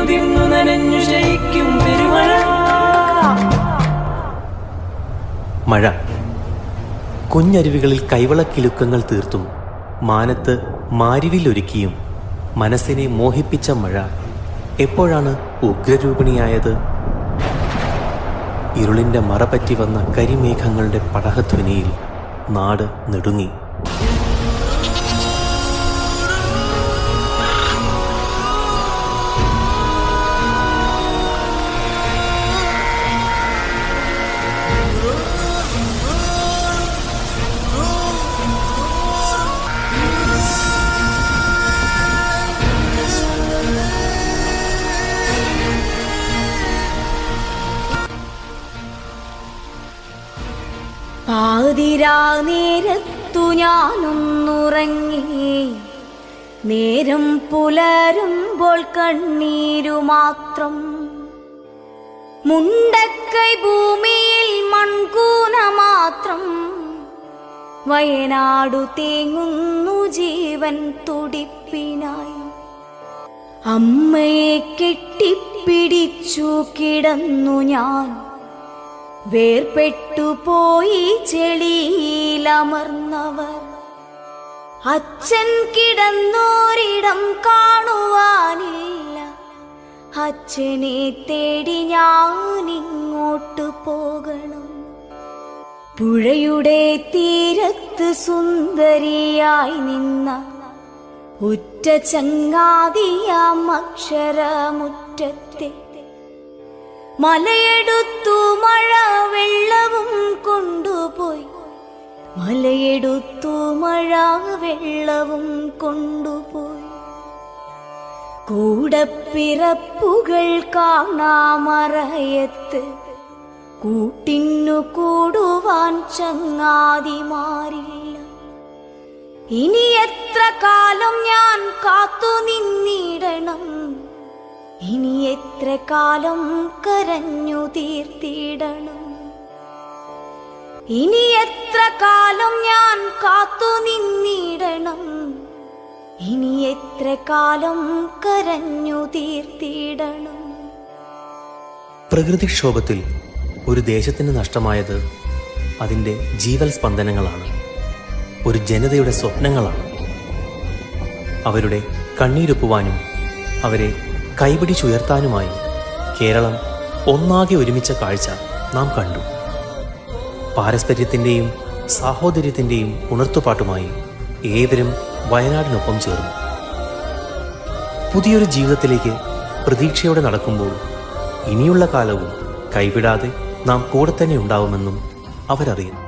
കുതിർന്നു നനഞ്ഞു ശയിക്കും പെരുമഴ. മഴ കുഞ്ഞരുവികളിൽ കൈവളക്കിലുക്കങ്ങൾ തീർത്തും മാനത്ത് മാരിവിലൊരുക്കിയും മനസ്സിനെ മോഹിപ്പിച്ച മഴ എപ്പോഴാണ് ഉഗ്രരൂപിണിയായത്? ഇരുളിൻ്റെ മറപറ്റി വന്ന കരിമേഘങ്ങളുടെ പടഹധ്വനിയിൽ നാട് നെടുങ്ങി. പാതിരാ നേരത്തു ഞാനൊന്നുറങ്ങി, നേരം പുലരുമ്പോൾ കണ്ണീരു മാത്രം. മുണ്ടക്കൈ ഭൂമിയിൽ മൺകൂന മാത്രം. വയനാടു തേങ്ങുന്നു ജീവൻ തുടിപ്പിനായി. അമ്മയെ കെട്ടിപ്പിടിച്ചു കിടന്നു ഞാൻ, വേർപെട്ടുപോയി ചെളിയിലമർന്നവർ. അച്ഛൻ കിടന്നോരിടം കാണുവാനില്ല, അച്ഛനെ തേടി ഞാനിങ്ങോട്ടു പോകണം. പുഴയുടെ തീരത്ത് സുന്ദരിയായി നിന്ന ഉറ്റ ചങ്ങാതിയാം അക്ഷരമുറ്റത്തെ മലയെടുത്തു മഴ വെള്ളവും കൊണ്ടുപോയി. മലയെടുത്തു മഴ വെള്ളവും കൊണ്ടുപോയി. കൂടപ്പിറപ്പുകൾ കാണാമറയത്ത്, കൂട്ടിന്നു കൂടുവാൻ ചങ്ങാതിമാരില്ല. ഇനി എത്ര കാലം ഞാൻ കാത്തു നിന്നിടണം, ഇനി എത്ര കാലം കരഞ്ഞു തീർത്തിടണം. ഇനി എത്ര കാലം ഞാൻ കാത്തു നിന്നിടണം, ഇനി എത്ര കാലം കരഞ്ഞു തീർത്തിടണം. പ്രകൃതിക്ഷോഭത്തിൽ ഒരു ദേശത്തിന് നഷ്ടമായത് അതിൻ്റെ ജീവൽ സ്പന്ദനങ്ങളാണ്, ഒരു ജനതയുടെ സ്വപ്നങ്ങളാണ്. അവരുടെ കണ്ണീരൊപ്പുവാനും അവരെ കൈപിടിച്ചുയർത്താനുമായി കേരളം ഒന്നാകെ ഒരുമിച്ച കാഴ്ച നാം കണ്ടു. പാരസ്പര്യത്തിൻ്റെയും സാഹോദര്യത്തിൻ്റെയും ഉണർത്തുപാട്ടുമായി ഏവരും വയനാടിനൊപ്പം ചേർന്നു. പുതിയൊരു ജീവിതത്തിലേക്ക് പ്രതീക്ഷയോടെ നടക്കുമ്പോൾ ഇനിയുള്ള കാലവും കൈവിടാതെ നാം കൂടെ തന്നെ ഉണ്ടാവുമെന്നും അവരറിയുന്നു.